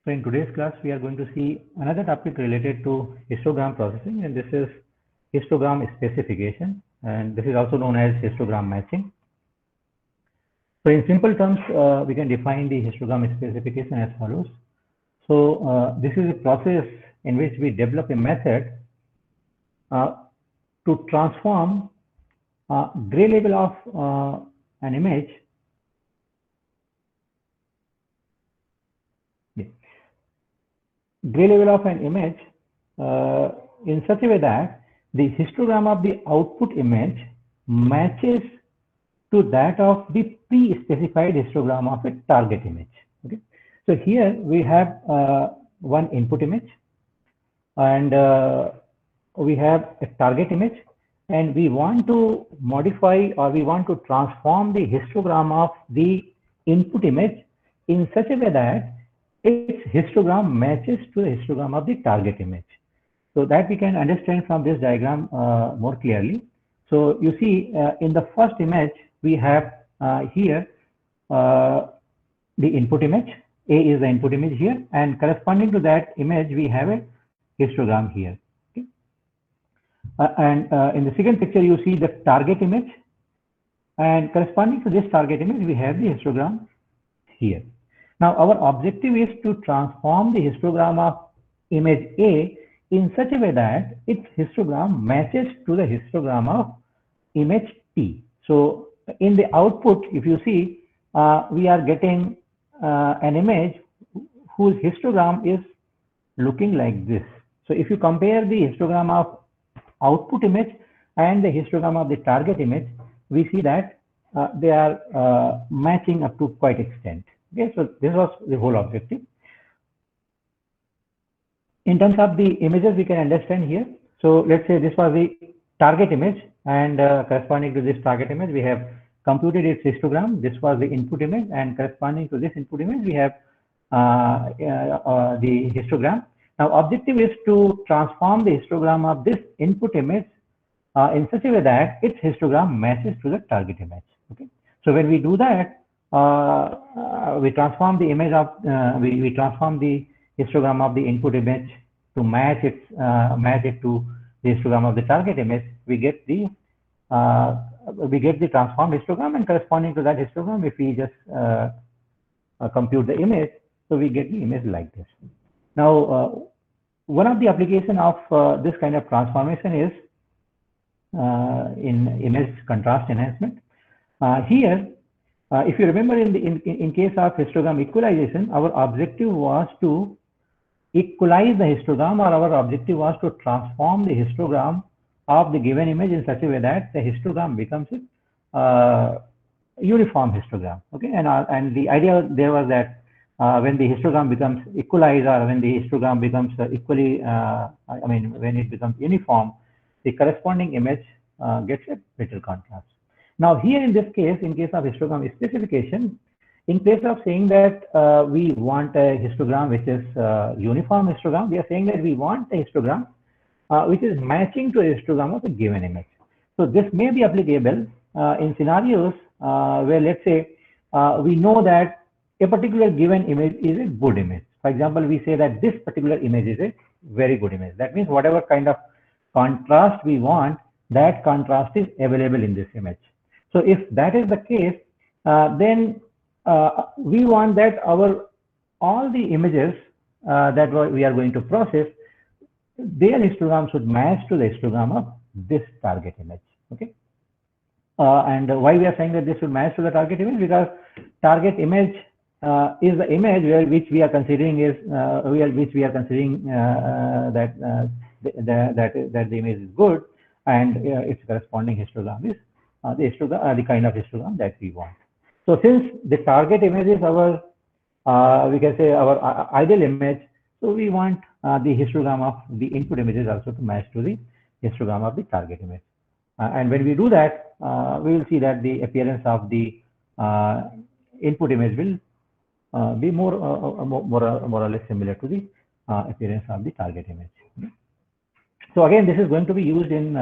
So in today's class, we are going to see another topic related to histogram processing, and this is histogram specification, and this is also known as histogram matching. So in simple terms, we can define the histogram specification as follows. So this is a process in which we develop a method to transform gray level of an image in such a way that the histogram of the output image matches to that of the pre-specified histogram of a target image. Okay, so here we have one input image, and we have a target image, and we want to modify or we want to transform the histogram of the input image in such a way that its histogram matches to the histogram of the target image. So that we can understand from this diagram more clearly. So you see in the first image, we have here the input image. A is the input image here, and corresponding to that image, we have a histogram here. Okay? And in the second picture, you see the target image, and corresponding to this target image, we have the histogram here. Now, our objective is to transform the histogram of image A in such a way that its histogram matches to the histogram of image T. So, in the output, if you see, we are getting an image whose histogram is looking like this. So, if you compare the histogram of output image and the histogram of the target image, we see that they are matching up to quite extent. Okay, so this was the whole objective. In terms of the images, we can understand here. So let's say this was the target image, and corresponding to this target image, we have computed its histogram. This was the input image, and corresponding to this input image, we have the histogram. Now, objective is to transform the histogram of this input image in such a way that its histogram matches to the target image. Okay, so when we do that, we transform the image of we transform the histogram of the input image to match it to the histogram of the target image. We get the transformed histogram, and corresponding to that histogram, if we just compute the image, so we get the image like this. Now, one of the application of this kind of transformation is in image contrast enhancement. Here, if you remember, in case of histogram equalization, our objective was to equalize the histogram, or our objective was to transform the histogram of the given image in such a way that the histogram becomes a uniform histogram. Okay, and the idea there was that when the histogram becomes equalized, or when the histogram becomes when it becomes uniform, the corresponding image gets a better contrast. Now, here in this case, in case of histogram specification, in place of saying that we want a histogram which is uniform histogram, we are saying that we want a histogram which is matching to a histogram of a given image. So this may be applicable in scenarios where, let's say, we know that a particular given image is a good image. For example, we say that this particular image is a very good image. That means whatever kind of contrast we want, that contrast is available in this image. So if that is the case, then we want that all the images that we are going to process, their histogram should match to the histogram of this target image. Okay, and why we are saying that this should match to the target image? Because target image is the image which we are considering that the image is good, and its corresponding histogram is the kind of histogram that we want. So since the target image is our, we can say, our ideal image, so we want the histogram of the input images also to match to the histogram of the target image. And when we do that, we will see that the appearance of the input image will be more or less similar to the appearance of the target image. So again, this is going to be used in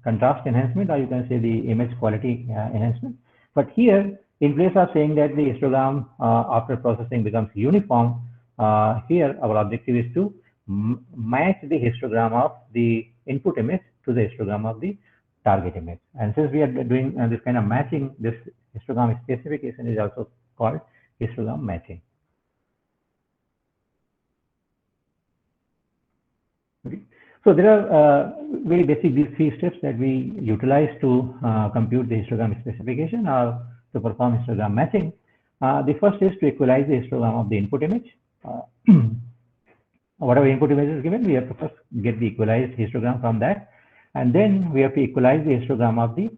contrast enhancement, or you can say the image quality enhancement. But here, in place of saying that the histogram after processing becomes uniform, here our objective is to match the histogram of the input image to the histogram of the target image. And since we are doing this kind of matching, this histogram specification is also called histogram matching. Okay. So there are very basic these three steps that we utilize to compute the histogram specification or to perform histogram matching. The first is to equalize the histogram of the input image. Whatever input image is given, we have to first get the equalized histogram from that, and then we have to equalize the histogram of the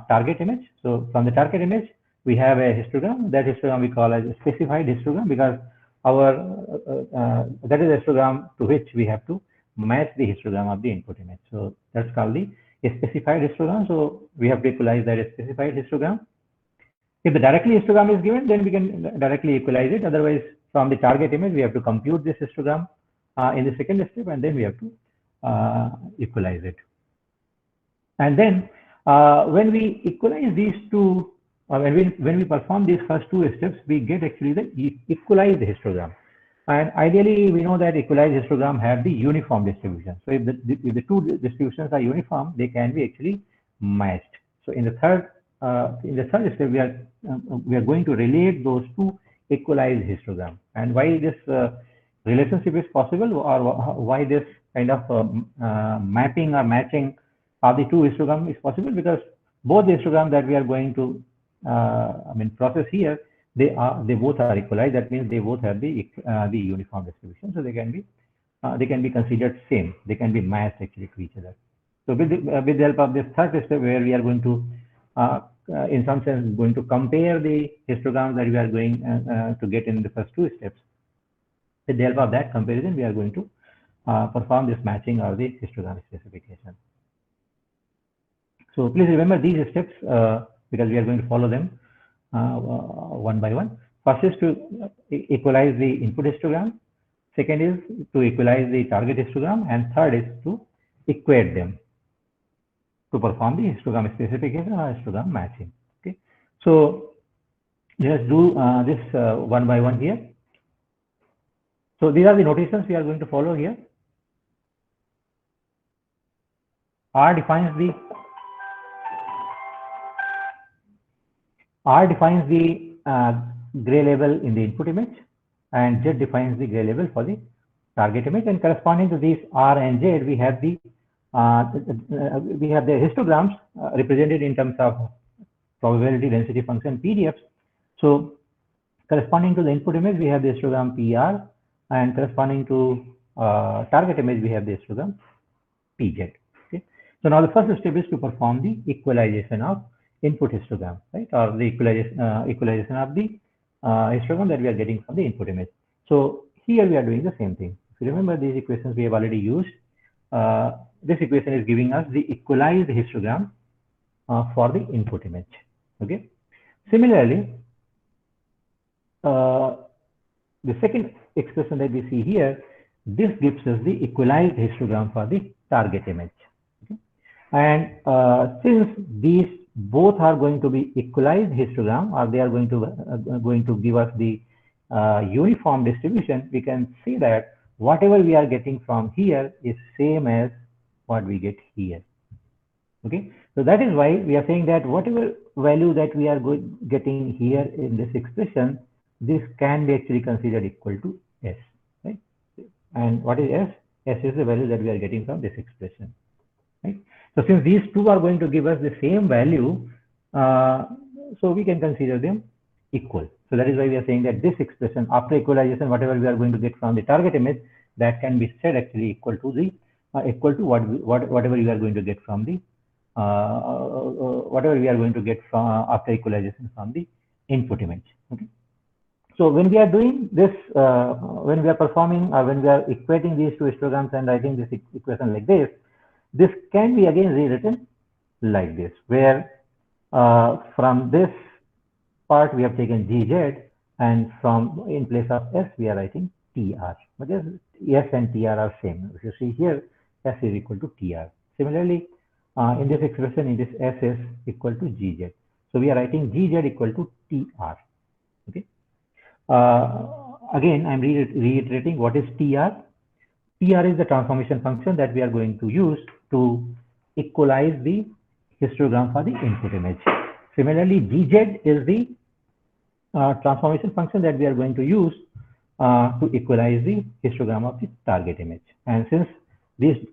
target image. So from the target image, we have a histogram. That histogram we call as a specified histogram, because our that is a histogram to which we have to match the histogram of the input image. So that's called the specified histogram. So we have to equalize that specified histogram. If the directly histogram is given, then we can directly equalize it. Otherwise, from the target image, we have to compute this histogram in the second step, and then we have to equalize it. And then when we equalize these two, when we perform these first two steps, we get actually the equalized histogram. And ideally, we know that equalized histogram have the uniform distribution. So if the two distributions are uniform, they can be actually matched. So in the third step, we are going to relate those two equalized histogram. And why this relationship is possible, or why this kind of mapping or matching of the two histogram is possible, because both the histogram that we are going to process here, they both are equalized. That means they both have the uniform distribution, so they can be considered same. They can be matched actually to each other. So with the help of this third step, where we are going to in some sense going to compare the histograms that we are going to get in the first two steps. With the help of that comparison, we are going to perform this matching of the histogram specification. So please remember these steps because we are going to follow them one by one. First is to equalize the input histogram. Second is to equalize the target histogram, and third is to equate them to perform the histogram specification or histogram matching. Okay, so let's do this one by one here. So these are the notations we are going to follow here. R defines the gray label in the input image, and Z defines the gray label for the target image. And corresponding to these R and Z, we have the histograms represented in terms of probability density function PDFs. So corresponding to the input image, we have the histogram PR, and corresponding to target image, we have the histogram PZ. Okay. So now the first step is to perform the equalization of input histogram, right, or the equalization of the histogram that we are getting from the input image. So here we are doing the same thing. If you remember these equations we have already used, this equation is giving us the equalized histogram for the input image. Okay. Similarly, the second expression that we see here, this gives us the equalized histogram for the target image. Okay. And since these both are going to be equalized histogram, or they are going to give us the uniform distribution, we can see that whatever we are getting from here is same as what we get here. Okay, so that is why we are saying that whatever value that we are getting here in this expression, this can be actually considered equal to S, right? And what is S? S is the value that we are getting from this expression, right? So since these two are going to give us the same value, so we can consider them equal. So that is why we are saying that this expression after equalization, whatever we are going to get from the target image, that can be said actually equal to the whatever you are going to get from the whatever we are going to get from after equalization from the input image. Okay. So when we are doing this, when we are performing or when we are equating these two histograms and writing this equation like this can be again rewritten like this, where from this part we have taken GZ, and from in place of S we are writing TR, because S and TR are same. If you see here, S is equal to TR. Similarly, in this expression, in this S is equal to GZ. So we are writing GZ equal to TR. Okay. again, I'm reiterating what is TR. TR is the transformation function that we are going to use to equalize the histogram for the input image. Similarly, GZ is the transformation function that we are going to use to equalize the histogram of the target image. And since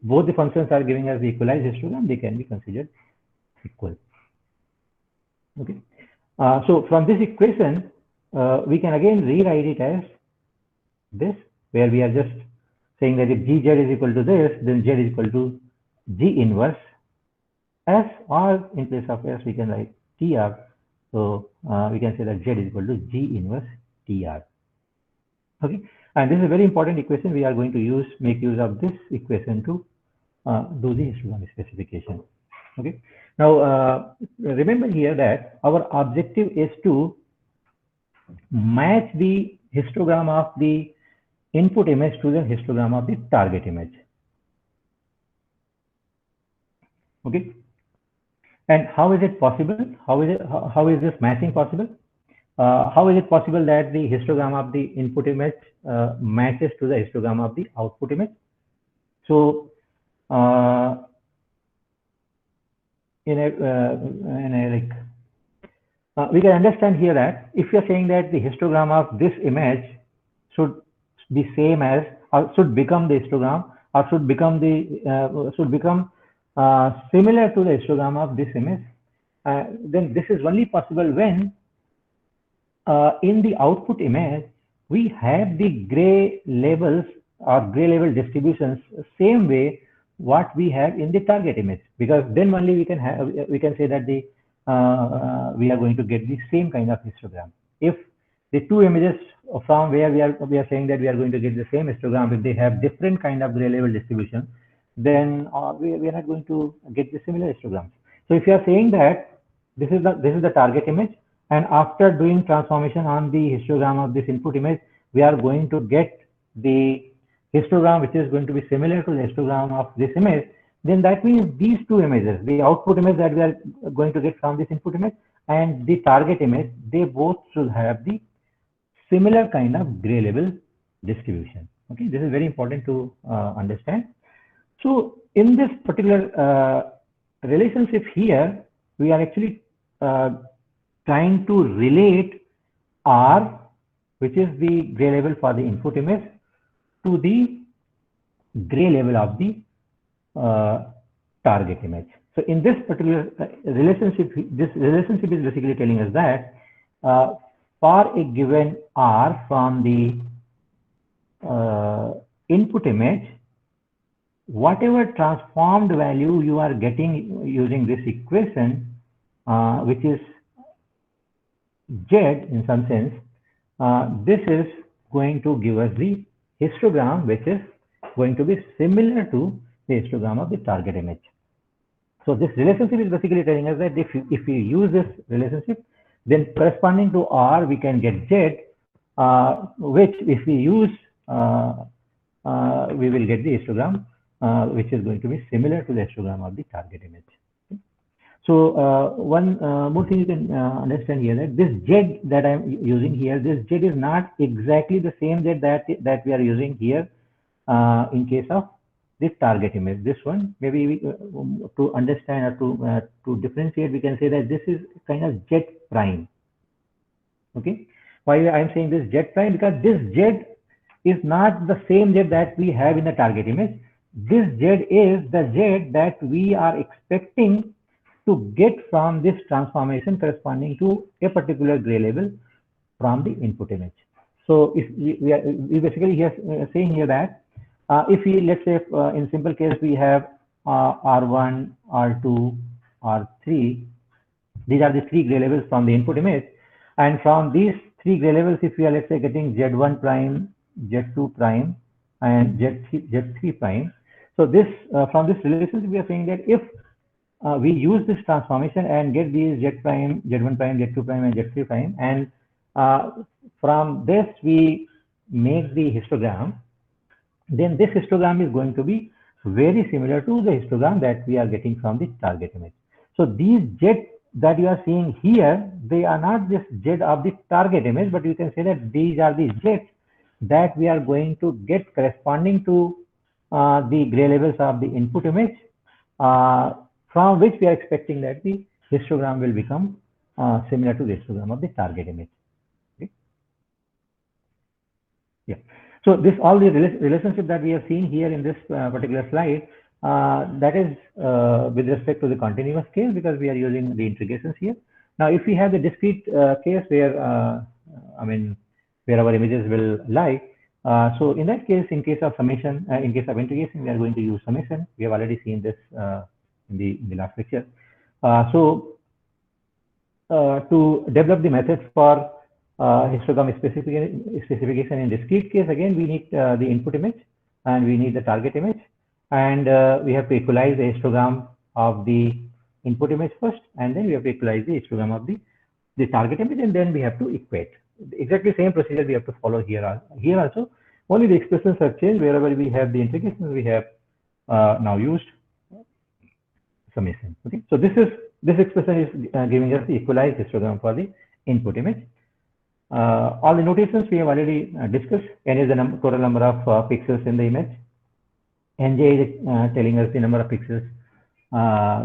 both the functions are giving us the equalized histogram, they can be considered equal. Okay. So from this equation, we can again rewrite it as this, where we are just saying that if GZ is equal to this, then Z is equal to G inverse S, or in place of S, we can write TR. So we can say that Z is equal to G inverse TR. Okay, and this is a very important equation. We are going to make use of this equation to do the histogram specification. Okay, now remember here that our objective is to match the histogram of the input image to the histogram of the target image. Okay, and how is it possible? How is this matching possible? How is it possible that the histogram of the input image matches to the histogram of the output image? So we can understand here that if you're saying that the histogram of this image should be same as, or should become the histogram, or should become similar to the histogram of this image, then this is only possible when in the output image we have the gray labels or gray label distributions same way what we have in the target image, because then only we can say that the we are going to get the same kind of histogram. If the two images from where we are saying that we are going to get the same histogram, if they have different kind of gray label distribution, then we are not going to get the similar histograms. So if you are saying that this is the target image, and after doing transformation on the histogram of this input image, we are going to get the histogram which is going to be similar to the histogram of this image, then that means these two images, the output image that we are going to get from this input image and the target image, they both should have the similar kind of gray label distribution. Okay, this is very important to understand. So in this particular relationship here, we are actually trying to relate R, which is the gray label for the input image, to the gray label of the target image. So in this particular relationship, this relationship is basically telling us that for a given R from the input image, whatever transformed value you are getting using this equation, which is Z in some sense, this is going to give us the histogram which is going to be similar to the histogram of the target image. So this relationship is basically telling us that if we use this relationship, then corresponding to R we can get Z, which if we use we will get the histogram which is going to be similar to the histogram of the target image. So one more thing you can understand here, that this Z that I'm using here, this Z is not exactly the same Z that we are using here in case of the target image. This one, maybe we, to understand or to differentiate, we can say that this is kind of Z prime. Okay, why I'm saying this Z prime? Because this Z is not the same Z that we have in the target image. This Z is the Z that we are expecting to get from this transformation corresponding to a particular gray label from the input image. So if we basically here saying here that if we, let's say in simple case we have R1, R2, R3, these are the three gray labels from the input image, and from these three gray labels, if we are, let's say, getting Z1 prime, Z2 prime, and Z3 prime, so this from this relationship we are saying that if we use this transformation and get these Z prime, Z1 prime, Z2 prime, and Z3 prime, and from this we make the histogram, then this histogram is going to be very similar to the histogram that we are getting from the target image. So these Z that you are seeing here, they are not just Z of the target image, but you can say that these are the Z that we are going to get corresponding to the gray labels of the input image, from which we are expecting that the histogram will become similar to the histogram of the target image. Okay. Yeah. So this all the relationship that we have seen here in this particular slide, that is with respect to the continuous case, because we are using the integrations here. Now, if we have the discrete case where, I mean, where our images will lie, so in that case, in case of summation, in case of integration, we are going to use summation. We have already seen this in the last lecture. To develop the methods for histogram specification in discrete case, again, we need the input image and we need the target image, and we have to equalize the histogram of the input image first, and then we have to equalize the histogram of the target image, and then we have to equate. Exactly same procedure we have to follow here. Here also, only the expressions have changed. Wherever we have the integrations, we have now used summation. Okay, so this expression is giving us the equalized histogram for the input image. All the notations we have already discussed. N is the total number of pixels in the image. Nj is telling us the number of pixels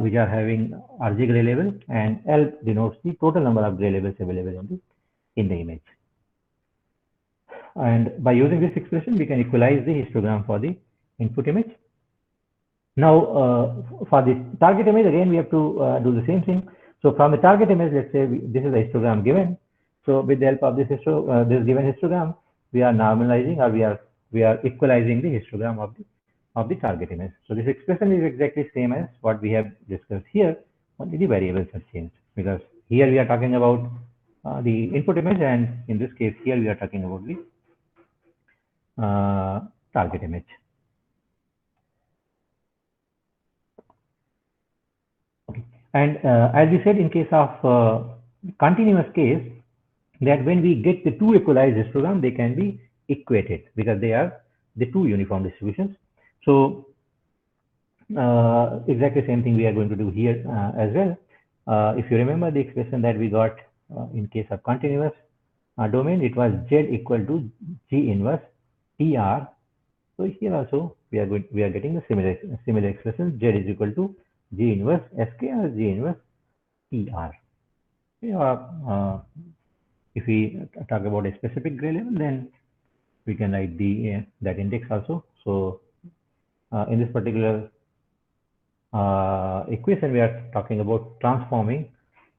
which are having RG gray label, and L denotes the total number of gray labels available in the image. And by using this expression, we can equalize the histogram for the input image. Now, for the target image, again, we have to do the same thing. So from the target image, let's say this is a histogram given. So with the help of this given histogram, we are normalizing, or we are equalizing the histogram of the target image. So this expression is exactly same as what we have discussed here. Only the variables have changed, because here we are talking about the input image, and in this case here we are talking about the target image. Okay. And as we said, in case of continuous case, that when we get the two equalized histogram, they can be equated because they are the two uniform distributions. So exactly same thing we are going to do here as well. If you remember the expression that we got in case of continuous domain, it was Z equal to G inverse TR. So here also we are getting the similar expression. Z is equal to G inverse SK or G inverse TR. If we talk about a specific gray level, then we can write the that index also. So in this particular equation, we are talking about transforming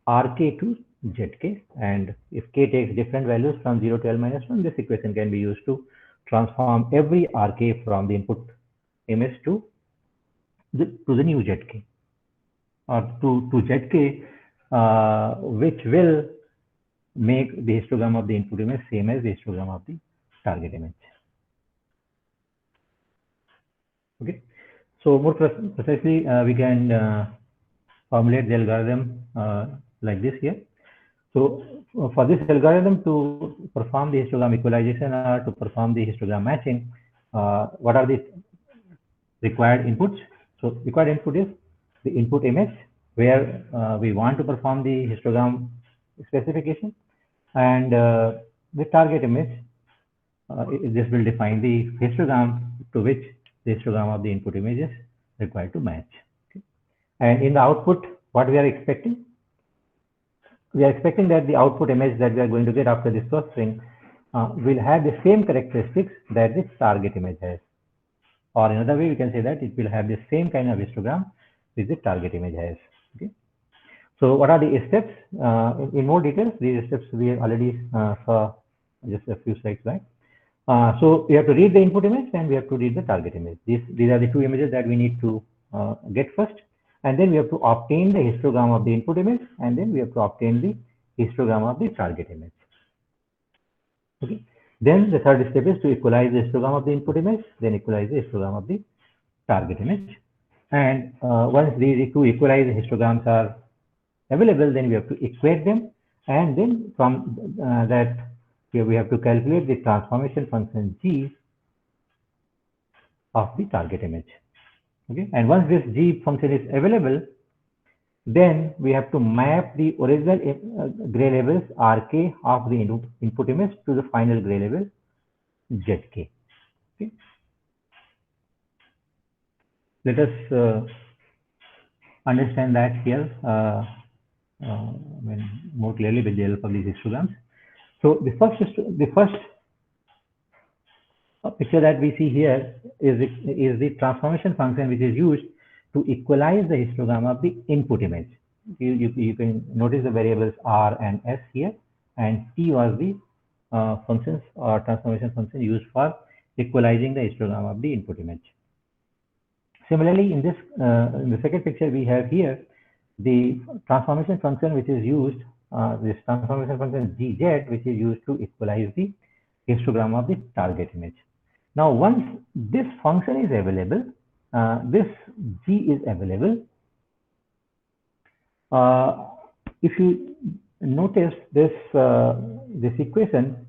Rk to Zk, and if k takes different values from 0 to L minus 1, this equation can be used to transform every Rk from the input image to the new Zk, or to Zk, which will make the histogram of the input image same as the histogram of the target image. Okay, so more precisely, we can formulate the algorithm like this here. So for this algorithm to perform the histogram equalization or to perform the histogram matching, what are the required inputs? So required input is the input image, where we want to perform the histogram specification, and the target image. This will define the histogram to which the histogram of the input image is required to match. Okay. And in the output, what we are expecting? We are expecting that the output image that we are going to get after this processing will have the same characteristics that the target image has. Or another way, we can say that it will have the same kind of histogram which the target image has. Okay. So what are the steps? In more details, these steps we already saw just a few slides back. So we have to read the input image and we have to read the target image. These are the two images that we need to get first, and then we have to obtain the histogram of the input image, and then we have to obtain the histogram of the target image. Okay. Then the third step is to equalize the histogram of the input image, then equalize the histogram of the target image. And once these two equalized histograms are available, then we have to equate them, and then from that we have to calculate the transformation function G of the target image. Okay, and once this G function is available, then we have to map the original gray labels Rk of the input image to the final gray label zk. Okay. Let us understand that here more clearly with the help of these histograms. So the first picture that we see here is the transformation function which is used to equalize the histogram of the input image. You can notice the variables r and s here, and t was the functions or transformation function used for equalizing the histogram of the input image. Similarly, in the second picture we have here the transformation function which is used, this transformation function gz, which is used to equalize the histogram of the target image. Now, once this function is available, this g is available. If you notice this this equation,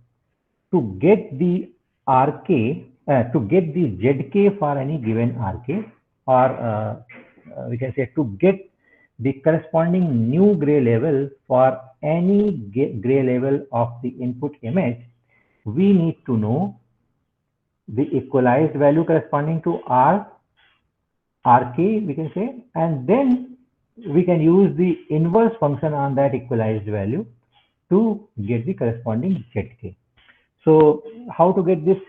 to get the rk, to get the zk for any given rk, or we can say to get the corresponding new gray level for any gray level of the input image, we need to know the equalized value corresponding to rk, we can say, and then we can use the inverse function on that equalized value to get the corresponding zk. So how to get this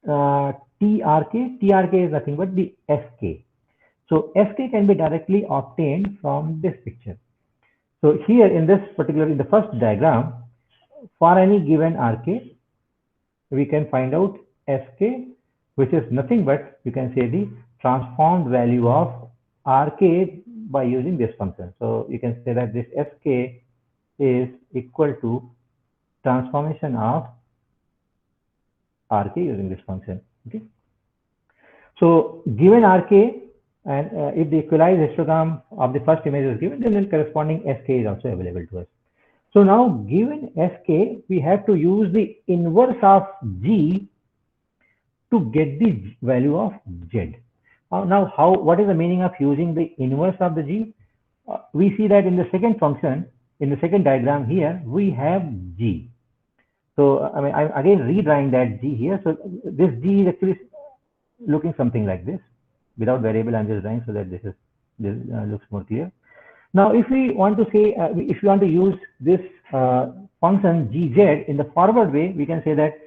trk? Trk is nothing but the sk. So sk can be directly obtained from this picture. So here in this particular, in the first diagram, for any given rk, we can find out sk, which is nothing but, you can say, the transformed value of rk by using this function. So you can say that this sk is equal to transformation of rk using this function. Okay. So given rk, and if the equalized histogram of the first image is given, then the corresponding sk is also available to us. So now, given sk, we have to use the inverse of g to get the value of z. Now, what is the meaning of using the inverse of the g? We see that in the second function, in the second diagram here, we have g. So I mean, I'm again redrawing that g here. So this g is actually looking something like this. Without variable, I'm just drawing so that this looks more clear. Now, if we want to say, if you want to use this function gz in the forward way, we can say that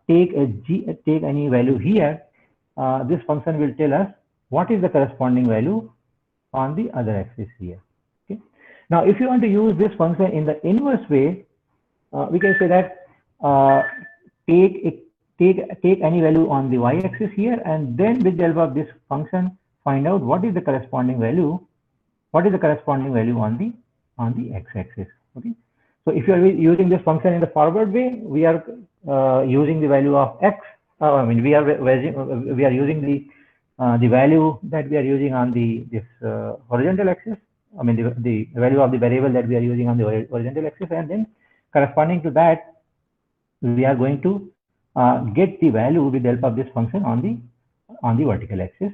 take any value here. This function will tell us what is the corresponding value on the other axis here. Okay. Now, if you want to use this function in the inverse way, we can say that take any value on the y-axis here, and then with the help of this function, find out what is the corresponding value. What is the corresponding value on the x-axis? Okay. So if you are using this function in the forward way, we are using the value of x. I mean, we are using the value that we are using on this horizontal axis. I mean, the value of the variable that we are using on the horizontal axis, and then corresponding to that, we are going to get the value with the help of this function on the vertical axis.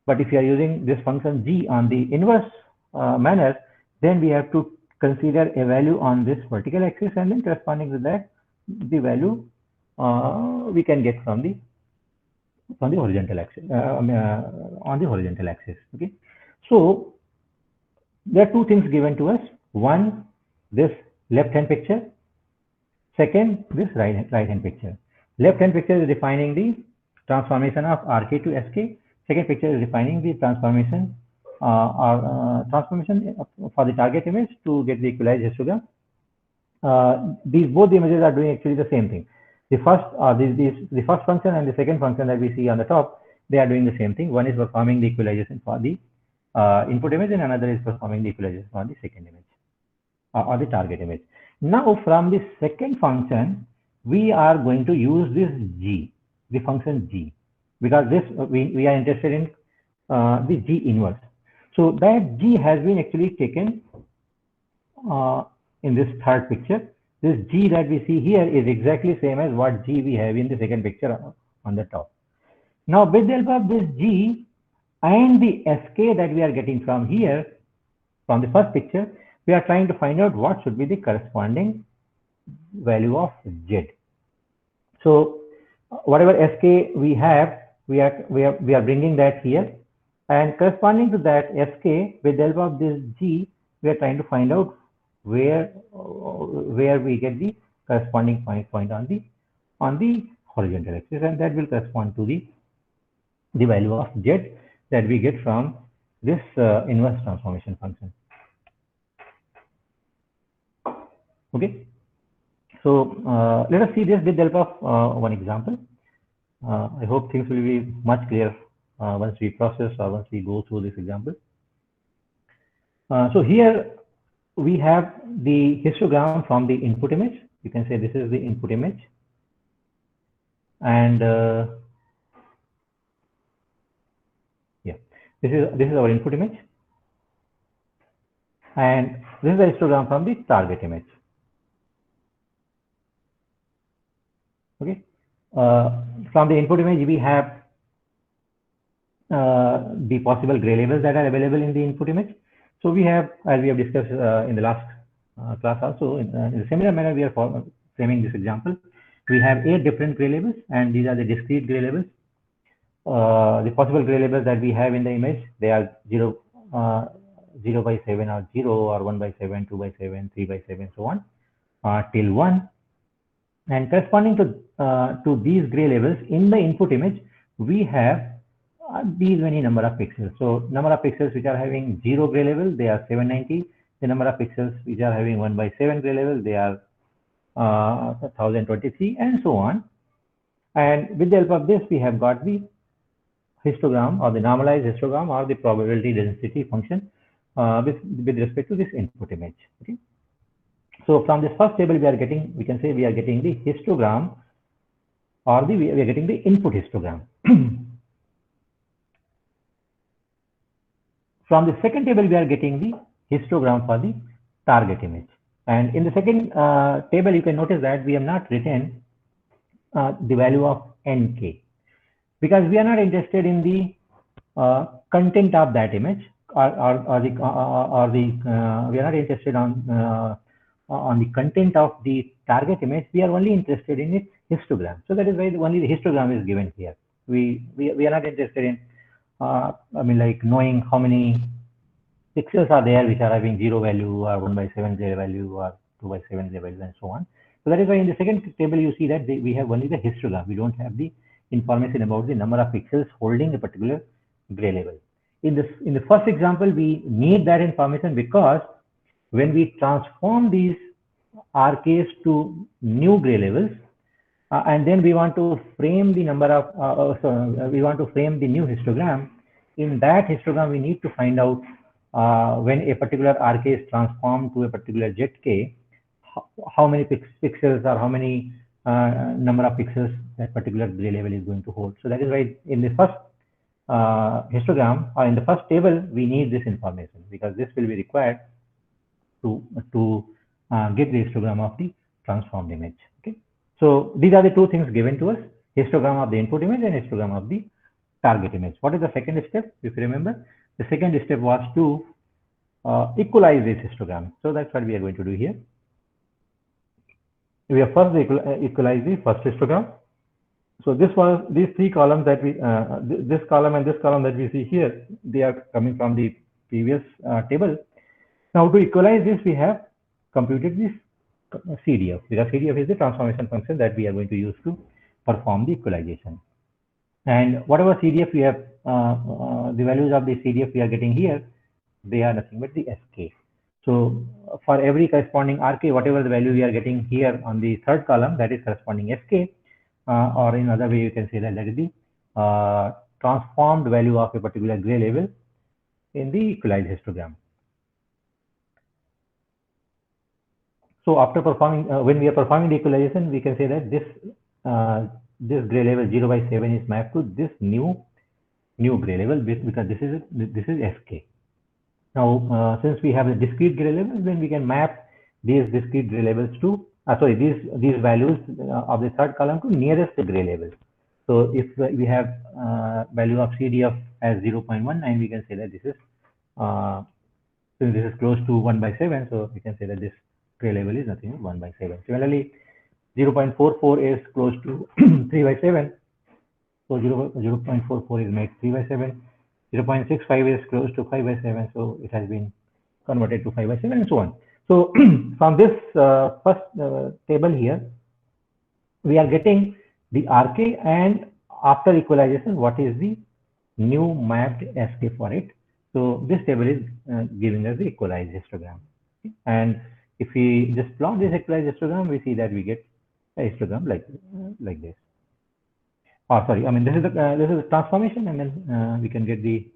But if you are using this function g on the inverse manner, then we have to consider a value on this vertical axis, and then corresponding to that, the value we can get from the horizontal axis, on the horizontal axis. Okay. So there are two things given to us. One, this left-hand picture. Second, this right-hand picture. Left-hand picture is defining the transformation of rk to sk. Second picture is defining the transformation for the target image to get the equalized histogram. Both the images are doing actually the same thing. The first function and the second function that we see on the top, they are doing the same thing. One is performing the equalization for the input image, and another is performing the equalization for the second image or the target image. Now, from the second function, we are going to use this g, the function g, because this we are interested in the g inverse. So that g has been actually taken in this third picture. This g that we see here is exactly same as what g we have in the second picture on the top. Now, with the help of this g and the sk that we are getting from here, from the first picture, we are trying to find out what should be the corresponding value of z. So whatever sk we have, we are bringing that here, and corresponding to that sk, with the help of this g, we are trying to find out where we get the corresponding point on the horizontal axis, and that will correspond to the value of z that we get from this inverse transformation function. Okay, so let us see this with the help of one example. I hope things will be much clearer once we process or once we go through this example. So here we have the histogram from the input image. You can say this is the input image, and yeah, this is our input image, and this is the histogram from the target image. Okay, from the input image we have the possible gray labels that are available in the input image. So we have, as we have discussed in the last class also, in a similar manner we are framing this example. We have 8 different gray labels, and these are the discrete gray labels. The possible gray labels that we have in the image, they are 0 by 7 or 0, or 1 by 7, 2 by 7, 3 by 7, so on, till 1. And corresponding to these gray labels in the input image, we have these many number of pixels. So number of pixels which are having 0 gray label, they are 790. The number of pixels which are having 1 by 7 gray label, they are 1023, and so on. And with the help of this, we have got the histogram, or the normalized histogram, or the probability density function with respect to this input image. Okay. So from this first table, we can say we are getting the histogram, or we are getting the input histogram. From the second table, we are getting the histogram for the target image. And in the second table, you can notice that we have not written the value of nk, because we are not interested in the content of that image, we are not interested on the content of the target image. We are only interested in its histogram. So that is why only the histogram is given here. We are not interested in like knowing how many pixels are there which are having 0 value, or 1 by 7 0 value, or 2 by 7 0 value, and so on. So that is why in the second table you see that we have only the histogram. We don't have the information about the number of pixels holding a particular gray label. In the first example, we need that information, because when we transform these RKs to new gray labels, and then we want to frame the number of we want to frame the new histogram. In that histogram, we need to find out when a particular RK is transformed to a particular ZK, how many pixels, or how many number of pixels that particular gray label is going to hold. So that is why in the first histogram, or in the first table, we need this information, because this will be required to get the histogram of the transformed image. Okay, so these are the two things given to us: histogram of the input image and histogram of the target image. What is the second step? If you remember, the second step was to equalize this histogram. So that's what we are going to do here. We have first equalize the first histogram. So these 3 columns that we this column and this column that we see here, they are coming from the previous table. Now to equalize this, we have computed this CDF, because CDF is the transformation function that we are going to use to perform the equalization. And whatever CDF we have, the values of the CDF we are getting here, they are nothing but the SK. So for every corresponding RK, whatever the value we are getting here on the third column, that is corresponding SK, or in other way you can say that is the transformed value of a particular gray label in the equalized histogram. So after performing, when we are performing the equalization, we can say that this gray label 0 by 7 is mapped to this new gray label, because this is SK. Now, since we have the discrete gray labels, then we can map these discrete gray labels to these values of the third column to nearest gray label. So if we have value of CDF as 0.19, we can say that this is since this is close to 1 by 7, so we can say that this gray label is nothing but 1 by 7. Similarly, 0.44 is close to 3 by 7. So 0.44 is made 3 by 7. 0.65 is close to 5 by 7. So it has been converted to 5 by 7 and so on. So from this first table here, we are getting the RK, and after equalization, what is the new mapped SK for it. So this table is giving us the equalized histogram. And if we just plot this equalized histogram, we see that we get a histogram like this. Oh, sorry. I mean, this is the transformation, and then we can get the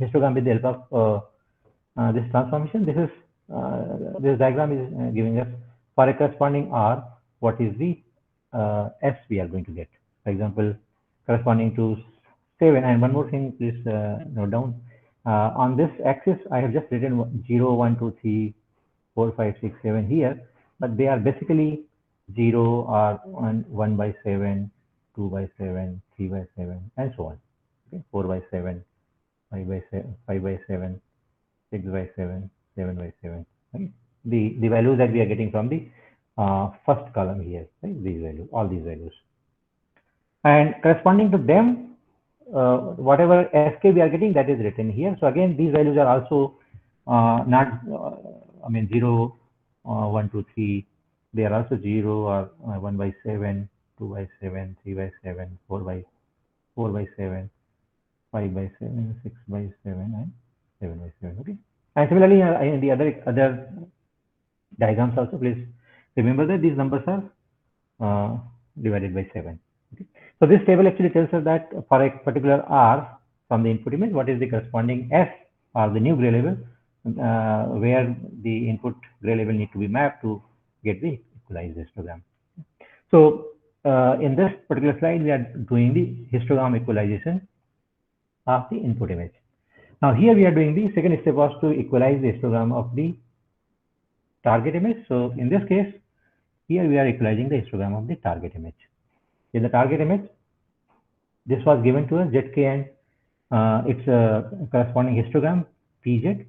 histogram with the help of this transformation. This diagram is giving us for a corresponding R what is the S we are going to get. For example, corresponding to 7. And one more thing, please note down. On this axis, I have just written 0, 1, 2, 3, 4, 5, 6, 7 here, but they are basically 0 or 1 by 7, 2 by 7, 3 by 7, and so on. Okay? 4 by 7, 5 by 7, 5 by 7, 6 by 7, 7 by 7. Right? The values that we are getting from the first column here, right? These values, all these values. And corresponding to them, whatever SK we are getting, that is written here. So again, these values are also not, I mean, 0, 1, 2, 3. They are also 0 or 1 by 7, 2 by 7, 3 by 7, 4 by 7, 5 by 7, 6 by 7, and 7 by 7. Okay. And similarly, in the other diagrams also, please remember that these numbers are divided by 7. Okay. So this table actually tells us that for a particular R from the input image, what is the corresponding S or the new gray label, where the input gray label need to be mapped to get the equalized histogram. So in this particular slide, we are doing the histogram equalization of the input image. Now here we are doing the second step was to equalize the histogram of the target image. So in this case, here we are equalizing the histogram of the target image. In the target image, this was given to us ZK and its corresponding histogram PZ,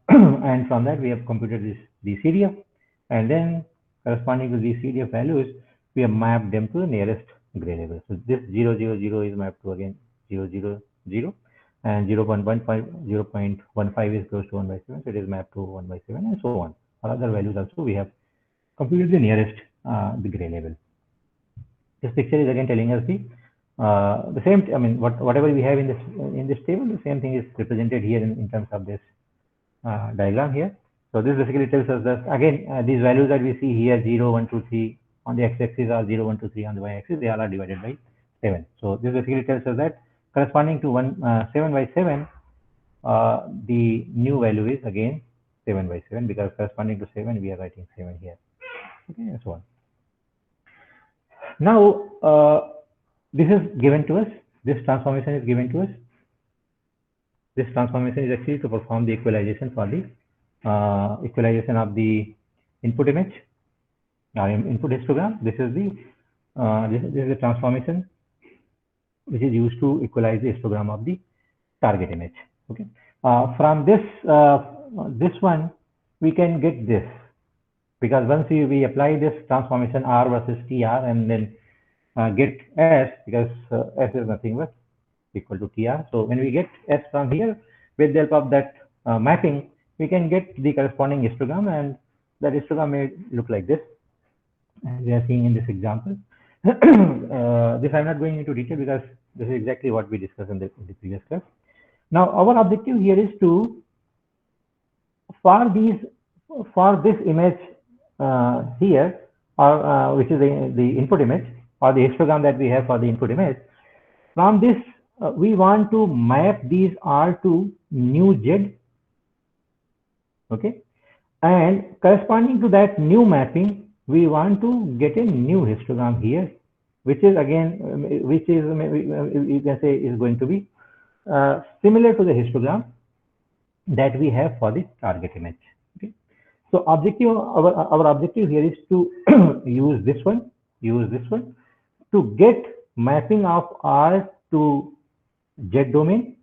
and from that we have computed the CDF, and then corresponding to these CDF values, we have mapped them to the nearest gray label. So this 0, 0, 0 is mapped to again 0, 0, 0, and 0.15, 0.15 is close to 1 by 7, so it is mapped to 1 by 7, and so on. For other values also, we have computed the nearest the gray label. This picture is again telling us the same. I mean, whatever we have in this table, the same thing is represented here in terms of this diagram here. So this basically tells us that again these values that we see here 0, 1, 2, 3 on the x-axis are 0, 1, 2, 3 on the y-axis. They all are divided by 7. So this basically tells us that corresponding to 7 by 7, the new value is again 7 by 7, because corresponding to 7 we are writing 7 here. Okay, and so on. Now this is given to us. This transformation is given to us. This transformation is actually to perform the equalization for the equalization of the input image or input histogram. This is the transformation which is used to equalize the histogram of the target image. Okay. From this one we can get this, because once we apply this transformation R versus TR and then get S, because S is nothing but equal to TR. So when we get S from here, with the help of that mapping, we can get the corresponding histogram, and that histogram may look like this, as we are seeing in this example. This I'm not going into detail because this is exactly what we discussed in the previous class. Now our objective here is to, for this image here, or which is the input image, or the histogram that we have for the input image, from this we want to map these R to new Z. Okay, and corresponding to that new mapping, we want to get a new histogram here, which is again, you can say is going to be similar to the histogram that we have for the target image. Okay, so our objective here is to use this one to get mapping of R to Z domain,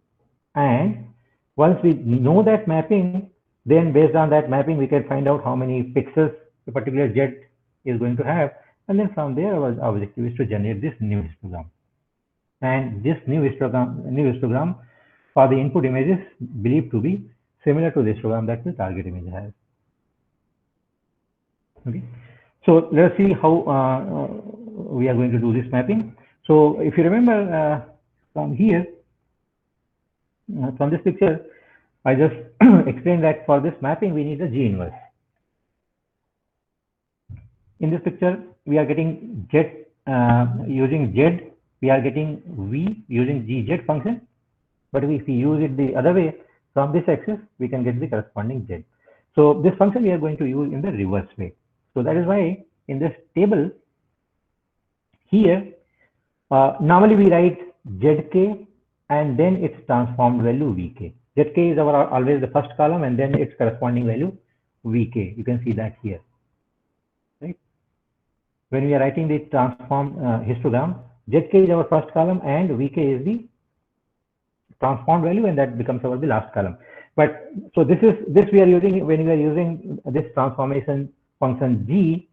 and once we know that mapping, then based on that mapping we can find out how many pixels a particular Z is going to have, and then from there our objective is to generate this new histogram. And this new histogram for the input image is believed to be similar to the histogram that the target image has. Okay, so let's see how we are going to do this mapping. So if you remember from here, from this picture, I just explained that for this mapping we need a G inverse. In this picture, we are getting Z using Z, we are getting V using GZ function. But if we use it the other way, from this axis, we can get the corresponding Z. So this function we are going to use in the reverse way. So that is why in this table here, normally we write ZK and then its transformed value VK. ZK is our always the first column and then its corresponding value VK. You can see that here. Right? When we are writing the transformed histogram, ZK is our first column and VK is the transformed value, and that becomes our the last column. But so this we are using when we are using this transformation function G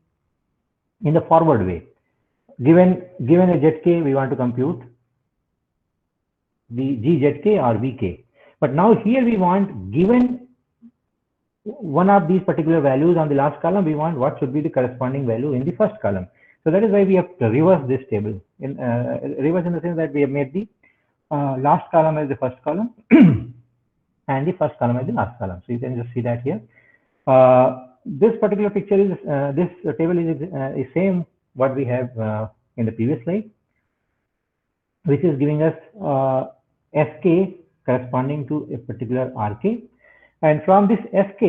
in the forward way. Given a ZK, we want to compute the GZK or VK. But now here we want, given one of these particular values on the last column, we want what should be the corresponding value in the first column. So that is why we have to reverse this table. Reverse in the sense that we have made the last column as the first column and the first column as the last column. So you can just see that here. This particular picture is this table is same what we have in the previous slide, which is giving us SK corresponding to a particular RK, and from this SK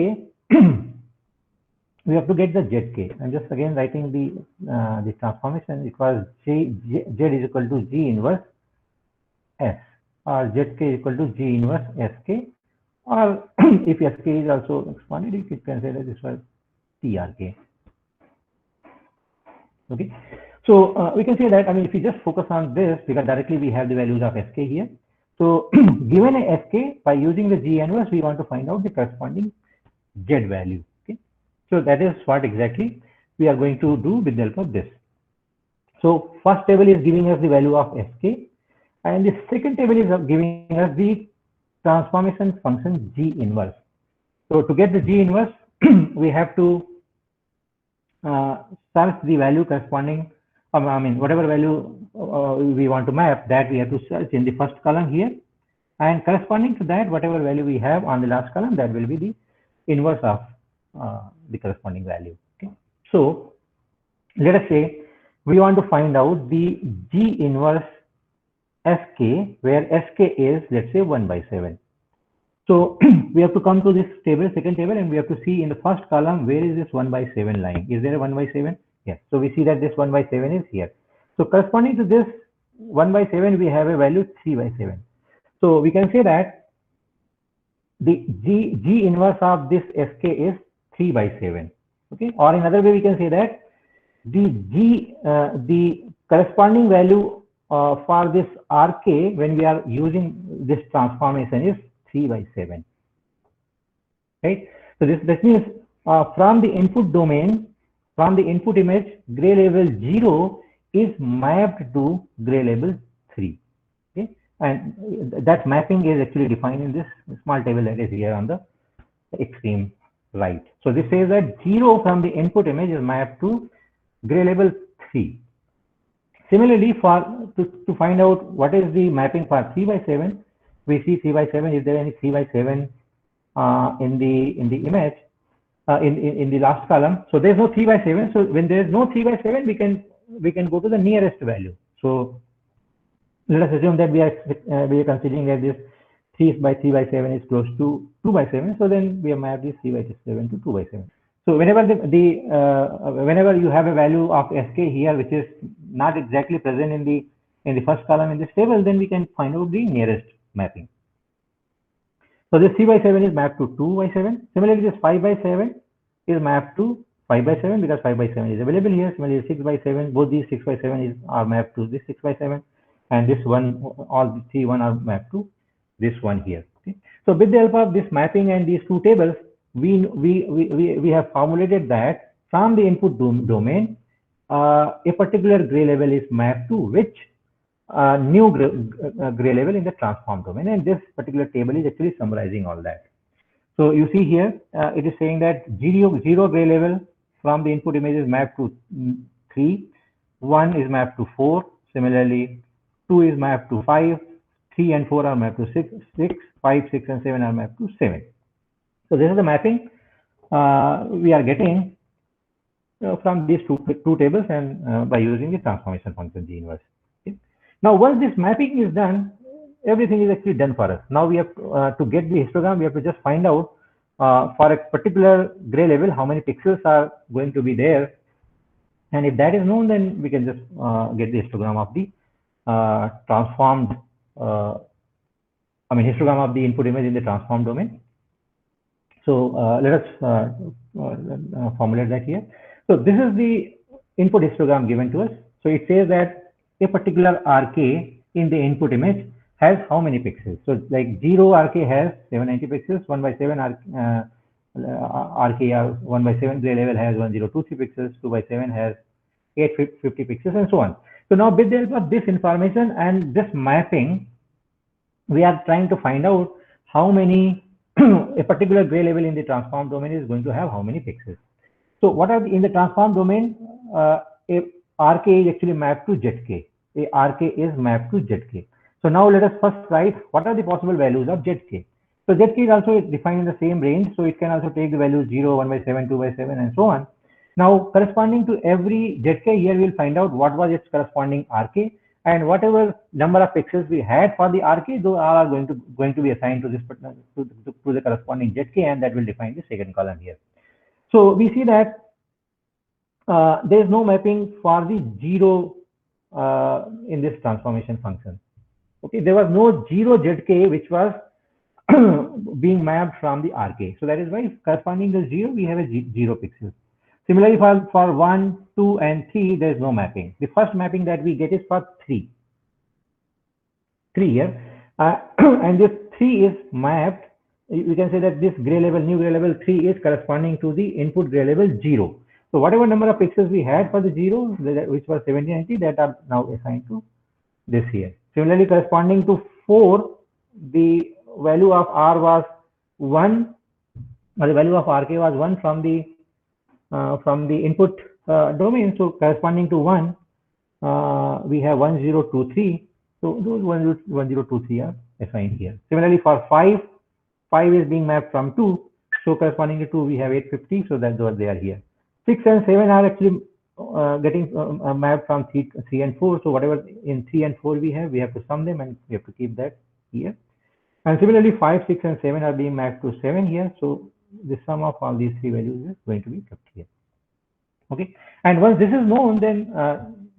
we have to get the ZK. I'm just again writing the transformation. It was Z is equal to G inverse S, or ZK is equal to G inverse SK, or if SK is also expanded, you can consider this was TRK. Okay, so we can say that, I mean, if you just focus on this, because directly we have the values of SK here. So given a SK, by using the G inverse, we want to find out the corresponding Z value. Okay, so that is what exactly we are going to do with the help of this. So first table is giving us the value of SK, and the second table is giving us the transformation function G inverse. So to get the G inverse, we have to search the value corresponding, I mean, whatever value we want to map, that we have to search in the first column here, and corresponding to that, whatever value we have on the last column, that will be the inverse of the corresponding value. Okay, so let us say we want to find out the G inverse SK, where SK is, let's say, 1/7. So we have to come to this table, second table, and we have to see in the first column, where is this 1/7 lying? Is there a 1/7? Yes. So we see that this 1/7 is here. So corresponding to this 1/7, we have a value 3/7. So we can say that the G inverse of this SK is 3/7. Okay. Or in another way, we can say that the corresponding value for this RK when we are using this transformation is 3/7. Right. So this means from the input domain, from the input image, gray label 0 is mapped to gray label 3. Okay, and that mapping is actually defined in this small table that is here on the extreme right. So this says that 0 from the input image is mapped to gray label 3. Similarly, to find out what is the mapping for 3/7, we see 3/7. Is there any 3/7 in the image in the last column? So there's no 3/7. So when there is no 3/7, we can go to the nearest value. So let us assume that we are considering that this 3/7 is close to 2/7. So then we have mapped this 3/7 to 2/7. So whenever whenever you have a value of SK here, which is not exactly present in the first column in this table, then we can find out the nearest mapping. So this 3/7 is mapped to 2/7. Similarly, this 5/7 is mapped to 5/7 because 5/7 is available here. Similarly, 6/7, both these 6/7 are mapped to this 6/7, and this one, all the 3 are mapped to this one here. Okay. So with the help of this mapping and these two tables, we have formulated that from the input domain, a particular gray level is mapped to which new gray level in the transform domain, and this particular table is actually summarizing all that. So you see here, it is saying that zero gray level from the input image is mapped to 3, 1 is mapped to 4, similarly 2 is mapped to 5, 3 and 4 are mapped to 6, 5, 6 and 7 are mapped to 7. So this is the mapping we are getting from these two tables, and by using the transformation function G inverse. Okay. Now once this mapping is done, everything is actually done for us. Now we have to get the histogram, we have to just find out for a particular gray level how many pixels are going to be there, and if that is known, then we can just get the histogram of the transformed histogram of the input image in the transform domain. So let us formulate that here. So this is the input histogram given to us. So it says that a particular RK in the input image has how many pixels? So like 0 RK has 790 pixels, 1 by 7 RK or 1 by 7 gray level has 1023 pixels, 2 by 7 has 850 pixels, and so on. So now with the help of this information and this mapping, we are trying to find out how many a particular gray level in the transform domain is going to have how many pixels. So what are in the transform domain? A RK is actually mapped to ZK. A RK is mapped to ZK. So now let us first write what are the possible values of ZK. So ZK is also defined in the same range. So it can also take the values 0, 1 by 7, 2 by 7, and so on. Now corresponding to every ZK here, we'll find out what was its corresponding RK, and whatever number of pixels we had for the RK, those are going to be assigned to this to the corresponding ZK, and that will define the second column here. So we see that there is no mapping for the 0 in this transformation function. Okay, there was no 0 ZK which was being mapped from the RK. So that is why corresponding to 0, we have a 0 pixel. Similarly, for 1, 2, and 3, there is no mapping. The first mapping that we get is for 3 here, and this 3 is mapped. We can say that this gray level, new gray level 3 is corresponding to the input gray level 0. So whatever number of pixels we had for the 0, which was 1790, that are now assigned to this here. Similarly, corresponding to 4, the value of R was 1, or the value of RK was 1 from the input domain. So corresponding to 1, we have 1023. So those 1023 are assigned here. Similarly, for 5 is being mapped from 2. So corresponding to 2, we have 850. So that's what they are here. 6 and 7 are actually getting mapped from 3 and 4. So whatever in 3 and 4 we have to sum them, and we have to keep that here. And similarly, 5, 6, and 7 are being mapped to 7 here. So the sum of all these three values is going to be kept here. Okay. And once this is known, then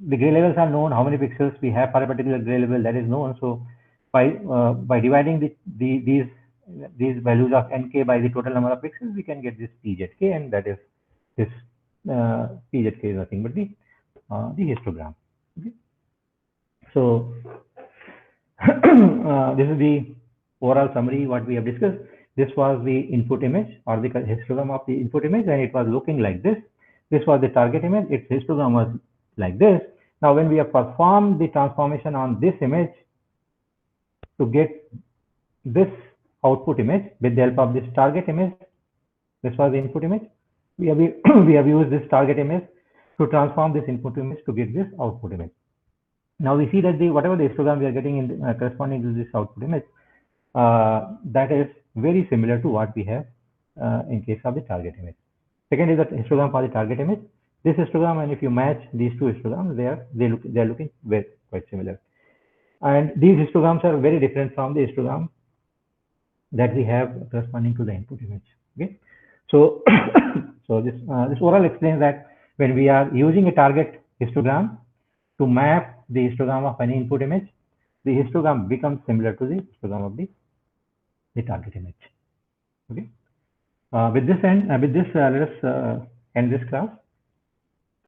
the gray levels are known. How many pixels we have for a particular gray level, that is known. So by dividing these values of nk by the total number of pixels, we can get this pzk, and that is this pzk is nothing but the histogram. Okay. So this is the overall summary what we have discussed. This was the input image, or the histogram of the input image, and it was looking like this. This was the target image. Its histogram was like this. Now when we have performed the transformation on this image to get this output image with the help of this target image, this was the input image. We have used this target image to transform this input image to get this output image. Now we see that whatever the histogram we are getting in corresponding to this output image, that is very similar to what we have in case of the target image. Second is the histogram for the target image. This histogram, and if you match these two histograms, they are looking quite similar. And these histograms are very different from the histogram that we have corresponding to the input image. Okay, so so this overall explains that when we are using a target histogram to map the histogram of any input image, the histogram becomes similar to the histogram of the target image. Okay. With this, let us end this class.